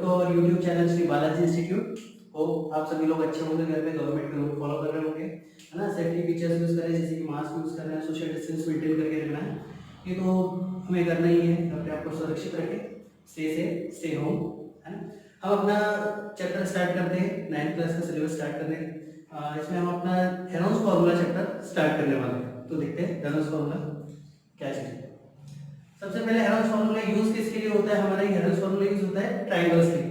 To our YouTube channel Shri Balaji institute. Hope आप सभी लोग अच्छे होंगे, घर पे गवर्नमेंट के रूल फॉलो कर रहे होंगे, है ना। सेफ्टी फीचर्स यूज करें, जैसे कि मास्क यूज करना है, सोशल डिस्टेंस मेंटेन करके रखना है, ये तो हमें करना ही है। अपने आप को सुरक्षित रखें, स्टे सेफ, स्टे होम, है ना। हम अपना चैप्टर स्टार्ट करते हैं, 9th क्लास का सिलेबस स्टार्ट करते हैं। इसमें हम अपना हेनॉल्ड्स फार्मूला चैप्टर स्टार्ट करने वाले हैं। तो देखते हैं हेनॉल्ड्स फार्मूला क्या चीज है। सबसे पहले हेनॉल्ड्स फार्मूला यूज किसके लिए होता है? हमारा हेनॉल्ड्स फार्मूला यूज होता है ट्रायंगल्स के लिए।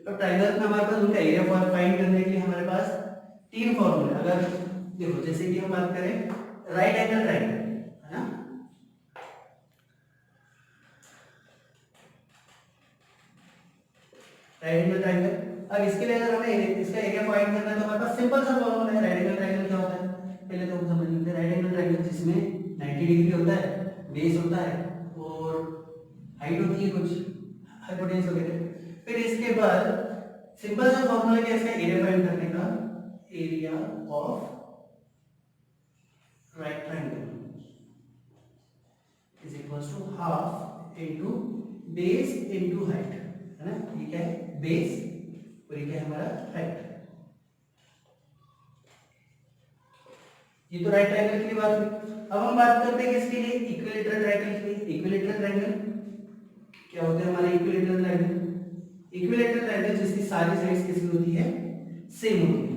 तो ट्रायंगल में हमारे पास उनका एरिया फाइंड करने के लिए हमारे पास तीन फार्मूले। अगर देखो, जैसे कि हम बात करें राइट एंगल ट्रायंगल, है ना, राइट एंगल ट्रायंगल। अब इसके लिए अगर हमें इसका एरिया फाइंड करना है तो हमारे पास सिंपल सा फार्मूला है। राइट एंगल ट्रायंगल क्या होता है पहले तो हम समझ लेते हैं। राइट एंगल ट्रायंगल जिसमें 90 डिग्री होता है, बेस होता है और हाइट होती है कुछ, हाइपोटेन्यूस वगैरह। फिर इसके बाद सिंपल सा फॉर्मूला क्या है इसका एरिया फाइंड करने का, area of right triangle is equals to half into base into height, है ना। ये क्या है? बेस, और ये क्या है? हमारा हाइट। ये तो राइट ट्रायंगल की बात हुई। अब हम बात करते हैं किसके लिए? इक्विलैटरल ट्रायंगल के लिए। इक्विलैटरल ट्रायंगल क्या होते हैं हमारे? इक्विलैटरल ट्रायंगल, इक्विलैटरल ट्रायंगल जिसकी सारी साइड्स किसकी होती है? सेम होती है।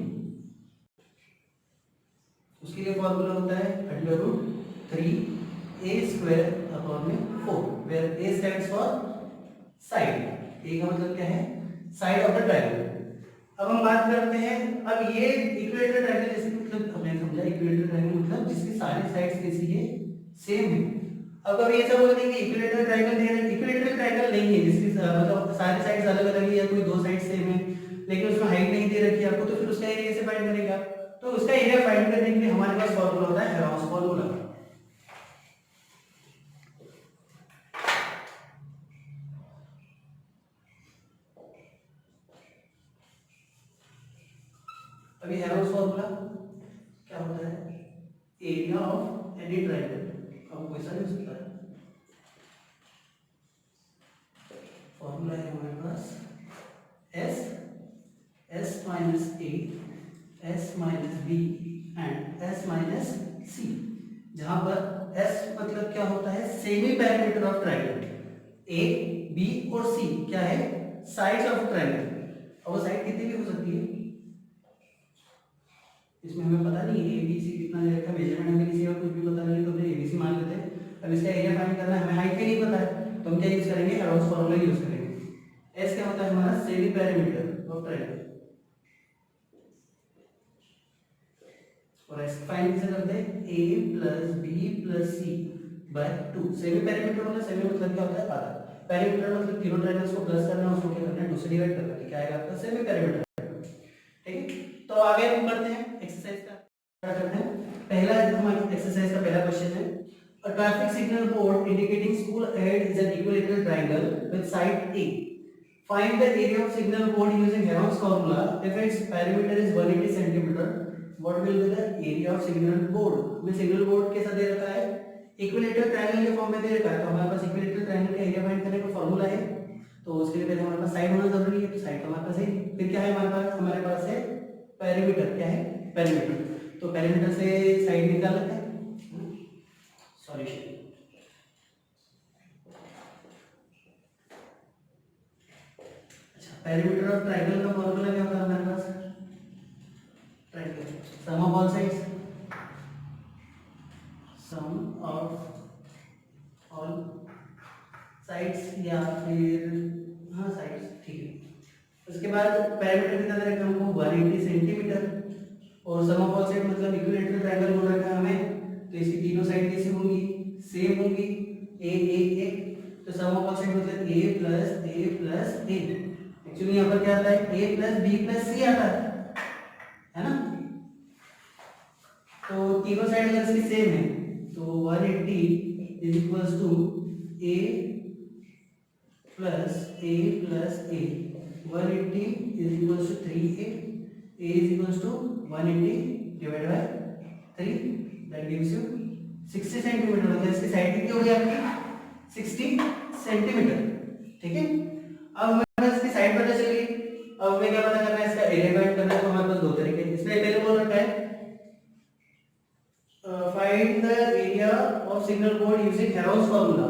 उसके लिए फॉर्मूला होता है √3a² where a stands for side. a का मतलब क्या है? Side of the triangle. अब हम बात करते हैं, अब ये इक्विलैटरल ट्रायंगल जैसे मतलब हमने समझा इक्विलैटरल ट्रायंगल मतलब जिसकी सारी साइड्स कैसी है? सेम है। अब कभी ऐसा बोल देंगे इक्विलैटरल ट्रायंगल दे रहे हैं, इक्विलैटरल ट्रायंगल नहीं है जिसकी मतलब सारी साइड्स अलग अलग है या कोई दो साइड सेम है लेकिन उसमें हाइट नहीं दे रखी है आपको, तो फिर उसका एरिया कैसे फाइंड करेगा? तो उसका एरिया फाइंड करने के लिए हमारे पास फॉर्मूला होता है हेरोल्ड्स फार्मूला। अभी हेरोल्ड्स फार्मूला क्या होता है? एरिया ऑफ एनी ट्रायंगल, अब वैसा नहीं हो सकता है। फॉर्मूला है हमारे पास S S minus A S minus B and S minus C, जहां पर एस मतलब क्या होता है? Semi perimeter of triangle. A B और सी क्या है? Sides of triangle. और वो साइड कितनी भी हो सकती है, इसमें हमें पता नहीं है ए बी सी कितना दे रखा है, मेजरमेंट हमें किसी और कुछ भी पता नहीं है तो हमने एबीसी मान लेते हैं। अब इसका एरिया फाइंड करना है, हमें हाइट भी नहीं पता है तो हम क्या यूज करेंगे? हेरोल्ड्स फार्मूला यूज करेंगे। एस क्या होता है हमारा? सेमी पैरामीटर ऑफ ट्रायंगल, और ऐसे फाइंड कैसे करते हैं? a plus B plus C by 2। Semi perimeter मतलब सेमी मतलब क्या होता है? आधा। पैरामीटर मतलब तीनों ट्रायंगल्स को प्लस करना, उसको क्या करना है? 2 से डिवाइड करना है, क्या आएगा आपका? Semi parameter. ठीक है, तो आगे हम बढ़ते हैं एक्सरसाइज का स्टार्ट करते हैं। पहला हमारा एक्सरसाइज का पहला क्वेश्चन है, a traffic signal board indicating school ahead is an equilateral triangle with side A. Find the area of signal board using Heron's formula. If its perimeter is 180 centimeter, what will be the area of signal board? हमें signal board कैसा दे रखा है? Equilateral triangle के form में दे रखा है। तो हमारे पास इक्विलेटरल ट्रायंगल का एरिया फाइंड करने का फॉर्मूला है, तो उसके लिए पहले हमारे पास साइड होना जरूरी है, तो साइड तो हमारे पास है। फिर क्या है हमारे पास है पेरीमीटर। क्या है? पेरीमीटर। तो पेरीमीटर से साइड निकाल लेते हैं। सॉल्यूशन, पेरीमीटर ऑफ ट्रायंगल का फॉर्मूला क्या होता है हमारे पास? Triangle sum of all sides, sum of all sides या फिर हाँ साइड्स, ठीक है। उसके बाद पेरीमीटर कितना दे रखा है हमको? 180 सेंटीमीटर, और सम ऑफ ऑल साइड मतलब इक्विलैटरल ट्रायंगल बोल रखा है हमें, तो इसकी तीनों साइड कैसी होंगी? सेम होंगी, ए। तो सम ऑफ ऑल साइड मतलब a प्लस a। एक्चुअली यहाँ पर क्या आता है? a प्लस बी प्लस सी आता है ना। तो तीनों साइड अगर इसकी सेम है तो 180 is equals to a plus a 180 is equals to 3a is equals to 180 divide by 3, that gives you 60 centimetre. मतलब इसकी साइड कितनी होगी आपकी? 60 सेंटीमीटर। ठीक है, अब हमारे पास इसकी साइड पता चल गई find the area of signal board using Heron's formula,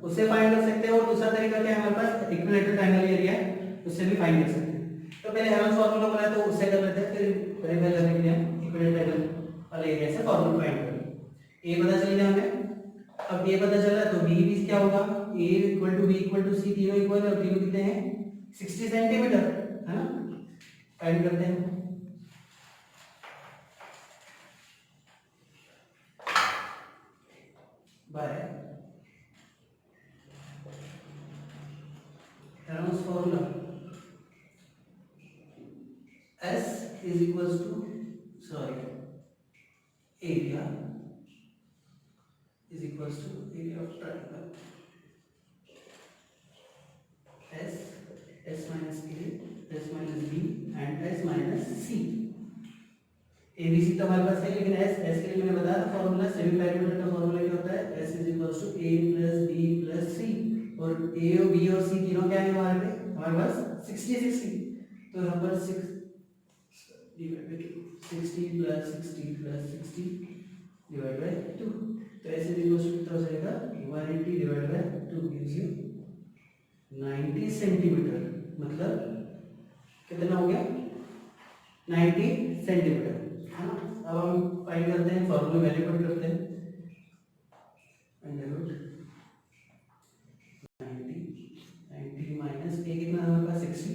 उससे फाइंड कर सकते हैं। और दूसरा तरीका क्या है हमारे पास, इक्विलेटरल ट्रायंगल एरिया है, उससे भी फाइंड कर सकते हैं। तो पहले हेरोन्स फार्मूला बनाया तो उससे कर लेते हैं, फिर वेरीफाई करने के लिए हम इक्विलेटरल ट्रायंगल वाले एरिया से फार्मूला फाइंड करेंगे। ए पता चल गया हमें। अब ए पता चला तो बी भी क्या होगा, A equal to B equal to C, तीनों इक्वल है और तीनों कितने हैं 60 सेंटीमीटर, है ना। फाइंड करते हैं। By Heron's formula S is equals to area is equals to area of triangle S minus A, S minus B and S minus C। ABC तो हमारे पास है, लेकिन S के लिए मैंने बताया था फॉर्मूला, सेमी पैरामीटर का फॉर्मूला क्या होता है, S is equals to A plus B plus C। और A और B और C तीनों क्या है हमारे पास 60 तो यहाँ पर 60 plus 60 divided by 2, तो ऐसे कितना हो जाएगा 180 divided by 2 gives you 90 centimetre, मतलब कितना हो गया 90 सेंटीमीटर, है ना। अब हम फाइंड करते हैं, फॉर्मूला वैल्यू पुट करते हैं, अंडर रूट 90 माइनस ए कितना हमारे पास 60,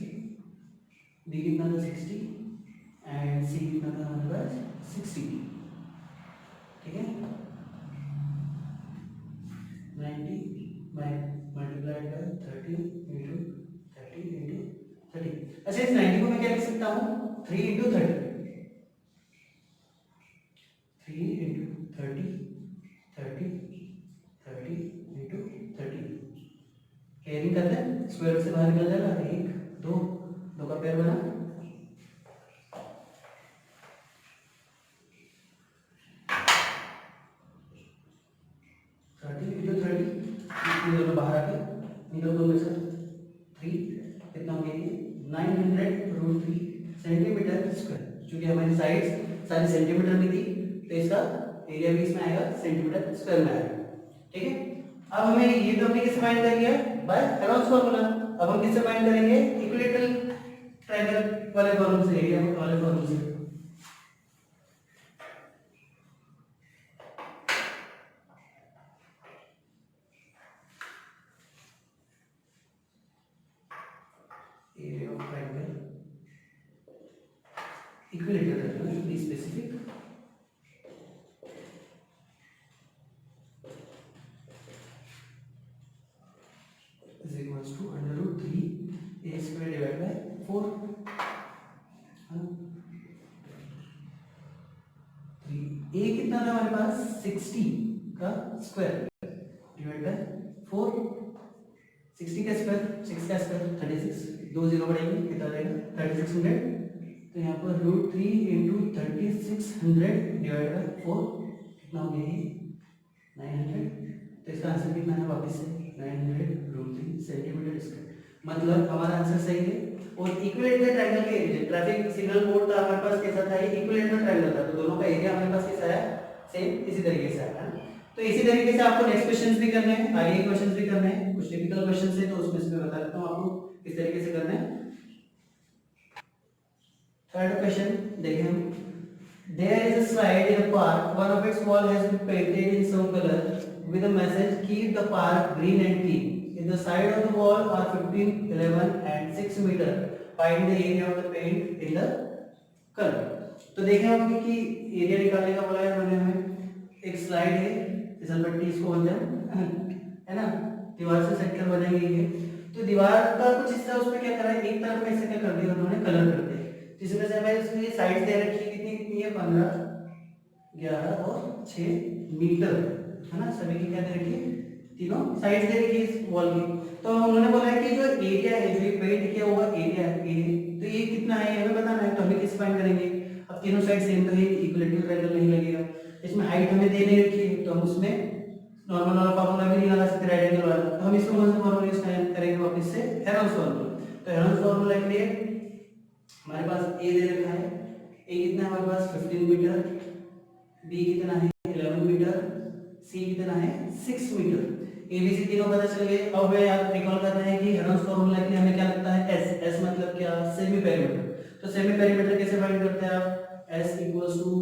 बी कितना था 60 एंड सी कितना था हमारे पास 60, ठीक है। 90 मल्टीप्लाइड बाय 30 इंटू 30। अच्छा, इस 90 को मैं क्या लिख सकता हूँ 3 इंटू 30 इंटू 30। केयरिंग करते हैं, स्क्वायर से बाहर निकल जाएगा, 1 2 का पेयर बना, दोनों बाहर आ गए, निकल दो में से 3 कितना हो गया, 900√3 सेंटीमीटर स्क्वायर। क्योंकि हमारी साइड्स सारी सेंटीमीटर में थी तो इसका एरिया भी इसमें आएगा सेंटीमीटर स्क्वायर में आएगा, ठीक है। अब हमें ये तो हमने किससे फाइंड कर लिया, बाय हेरोन्स फार्मूला। अब हम किससे फाइंड करेंगे, इक्विलेटरल ट्रायंगल वाले फॉर्मूले से, एरिया वाले फॉर्मूले से। area of triangle equilateral triangle, be specific, is equals to √3 a square divided by 4, 3 a कितना था हमारे पास 60 का स्क्वायर डिवाइड बाय 4, 60 का स्क्वायर 6 का स्क्वायर 36, 2 0 बढ़ेंगे कितना रहेगा 3600। तो यहाँ पर √3 इंटू 3600 डिवाइड बाय 4 कितना हो गया ये 900। तो इसका आंसर कितना है वापस से 900√3 सेंटीमीटर स्क्वायर, मतलब हमारा आंसर सही है। और इक्विलेटरल ट्रायंगल के एरिया, ट्रैफिक सिग्नल बोर्ड था हमारे पास कैसा था, ये इक्विलेटरल ट्रायंगल था, तो दोनों का एरिया हमारे पास कैसा है सेम इसी तरीके से आया है। तो इसी तरीके से आपको नेक्स्ट क्वेश्चंस भी करने हैं, आगे क्वेश्चंस भी करने हैं, कुछ टिपिकल क्वेश्चंस है तो उसमें से मैं बता देता हूं आपको किस तरीके से करना है। थर्ड क्वेश्चन देखिए हम, there is a slide in a park, one of its wall has been painted in some color with a message keep the park green and clean. If the side of the wall are 15, 11 and 6 meter, find the area of the paint in the color। तो देखें हम कि area निकालने का बोला है उन्होंने हमें, एक स्लाइड है, फिसल पट्टी इसको बोलते हैं, है ना, दीवार से सेक्टर बनाई गई है। तो दीवार का कुछ हिस्सा उसमें क्या करा है, एक तरफ में ऐसे क्या कर दिया उन्होंने कलर कर दिया, जिसमें से हमें उसकी साइड दे रखी है, कितनी कितनी है 15, 11 और 6 मीटर, है ना। सभी की क्या दे रखी है, तीनों साइड दे रखी है इस वॉल की। तो उन्होंने बोला है कि जो एरिया है, जो पेंट किया हुआ एरिया है, तो ये कितना है हमें बताना है। तो हमें किस फाइंड करेंगे, अब तीनों साइड सेम तो है, इक्विलेटरल ट्रायंगल नहीं लगेगा। इसमें हाइट हमें दे नहीं रखी है तो हम उसमें नॉर्मल वाला फार्मूला भी नहीं लगा सकते, राइट एंगल वाला, तो हम इसमें कौन सा फार्मूला यूज करेंगे वापस से, हेरोन्स फार्मूला। तो हेरोन्स फार्मूला के लिए हमारे पास ए दे रखा है, ए कितना है हमारे पास 15 मीटर, बी कितना है 11 मीटर, सी कितना है 6 मीटर। एबीसी तीनों पता चल गए। अब हमें याद रिकॉल करना है कि हेरोल्ड्स फॉर्मूला के लिए हमें क्या लगता है एस। एस मतलब क्या, सेमी पेरीमीटर। तो सेमी पेरीमीटर कैसे फाइंड करते हैं आप, S equals to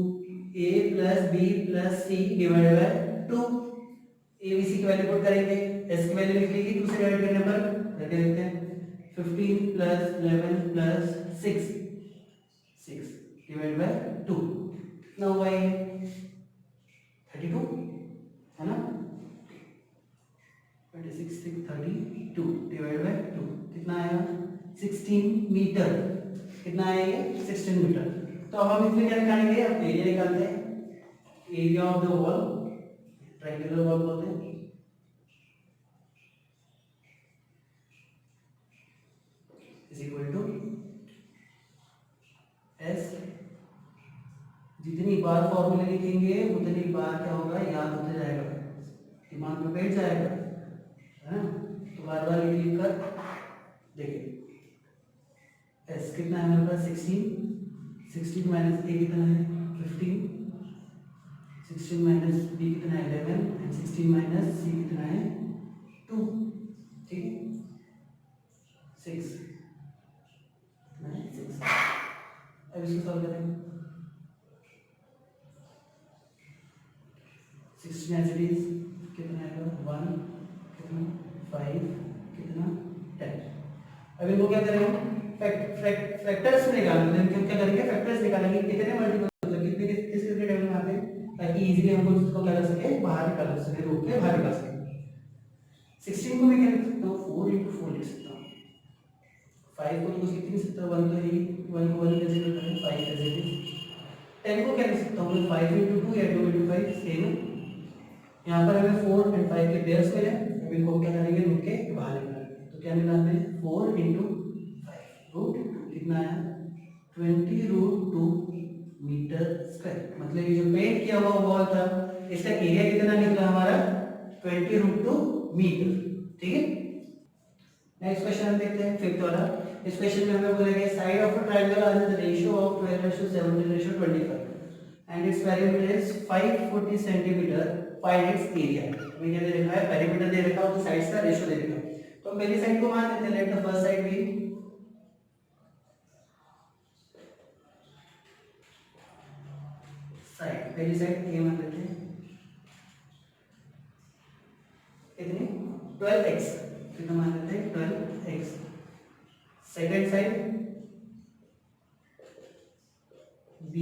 A plus B plus C divided by 2। ABC की वैल्यू पुट करेंगे, एस की वैल्यू लिख लीजिए 2 से डिवाइड करने पर, करके देखते हैं 15 प्लस 11 प्लस 6 डिवाइड बाय 2 कितना हुआ ये 32 है ना। 26 6 32 डिवाइड बाय 2 कितना आएगा 16 मीटर। कितना आएगा ये 16 मीटर। तो अब हम इसमें क्या निकालेंगे, अब एरिया निकालते हैं। Area of the wall, triangular wall बोलते हैं, इज इक्वल टू एस। जितनी बार फॉर्मूले लिखेंगे उतनी बार क्या होगा, याद होते जाएगा, दिमाग में बैठ जाएगा, है ना। तो बार बार लिख कर देखिए एस कितना है हमारे पास 16, 16 माइनस ए कितना है 15, 16 माइनस बी कितना है 11 एंड 16 माइनस सी कितना है 2। ठीक है 6 अब इसको सॉल्व करेंगे। 16 एज इट इज कितना आएगा 1 कितना 5 कितना 10। अब इनको क्या करेंगे फैक्टर्स में निकालना है। हम क्या करेंगे फैक्टर्स निकालेंगे कितने मल्टीपल मतलब कितने किस टेबल में आते हैं, ताकि इजीली हमको इसको क्या कर सके बाहर निकाल सके, रूट के बाहर निकाल सके। 16 को मैं क्या लिख सकता हूँ 4 into 4 लिख सकता हूँ। 5 को तो कुछ लिख नहीं सकता, 1 तो ही 1 को 1 कैसे करता है 5 एज इट इज। 10 को क्या लिख सकता हूँ मैं 5 into 2 या 2 into 5 सेम है। यहाँ पर हमें 4 and 5 के पेयर्स मिले, अब इनको क्या करेंगे रूट के बाहर निकालेंगे। तो क्या निकालते हैं 4 into 5 रूट कितना आया 20 रूट 2 मीटर स्क्वायर। मतलब ये जो पेंट किया हुआ वॉल था इसका एरिया कितना निकला हमारा 20 रूट 2 मीटर। ठीक है नेक्स्ट क्वेश्चन हम देखते हैं फिफ्थ वाला। इस क्वेश्चन में हमें बोलेगा side of a triangle are in the ratio of 12:17:25 and its perimeter is 540 centimeter, find its area। हमें क्या दे रखा है पेरीमीटर दे रखा है और साइड्स का रेशियो दे रखा है। तो हम पहली साइड को मान लेते हैं, let the first side be side, पहली साइड ए मान लेते हैं कितनी 12x, कितना मान लेते हैं 12x। Second side b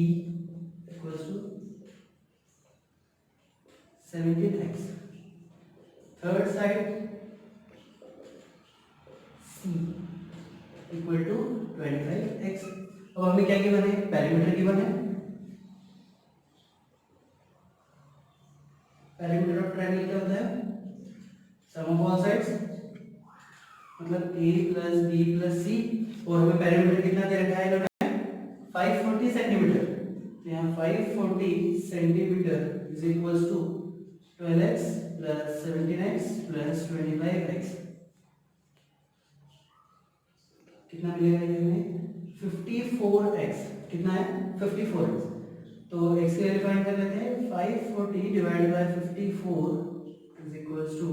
equals to 17x। Third side c equal to 25x। अब हमें क्या गिवन है पेरीमीटर गिवन है। पेरीमीटर ऑफ ट्रायंगल क्या होता है सम ऑफ ऑल साइड्स, मतलब a plus b plus c, और हमें पेरीमीटर कितना दे रखा है इन्होंने 540 सेंटीमीटर। तो यहाँ 540 centimetre is equals to 12x plus 17x plus 25x। कितना मिलेगा ये हमें 54x। कितना है 54x। तो x की वैल्यू फाइंड कर लेते हैं 540 divided by 54 is equals to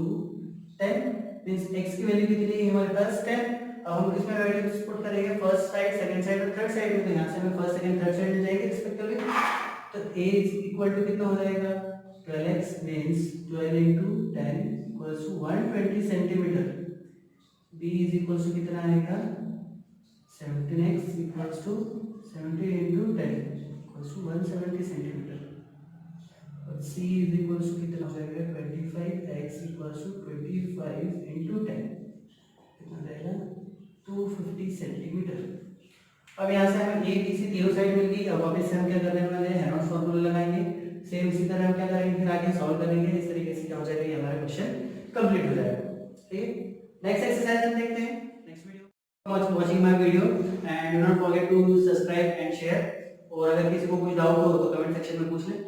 10। Means x की वैल्यू कितनी है हमारे पास 10। अब हम इसमें वैल्यूज पुट करेंगे फर्स्ट साइड सेकंड साइड और थर्ड साइड में, तो यहाँ से हमें फर्स्ट सेकंड थर्ड साइड मिल जाएंगे रिस्पेक्टिवली। तो a इज इक्वल टू कितना हो जाएगा 12x means 12 into 10 equals to 120 centimetre. b is equals to कितना आएगा 17x equals to 17 into 10 equals to 170 centimetre. और c इज इक्वल्स टू कितना हो जाएगा 25x इक्वल्स टू 25 into 10 कितना जाएगा 250 सेंटीमीटर। अब यहाँ से हमें ए बी सी तीनों साइड मिल गई। अब वापस से हम क्या करने वाले हैं हेरोल्ड्स फार्मूला लगाएंगे। सेम इसी तरह हम क्या करेंगे फिर आगे सॉल्व करेंगे। इस तरीके से क्या हो जाएगा ये हमारा क्वेश्चन कंप्लीट हो जाएगा। ठीक है नेक्स्ट एक्सरसाइज हम देखते हैं next video. Watching my video and do not forget to subscribe and share. और अगर किसी को कुछ डाउट हो तो कमेंट सेक्शन में पूछ लें।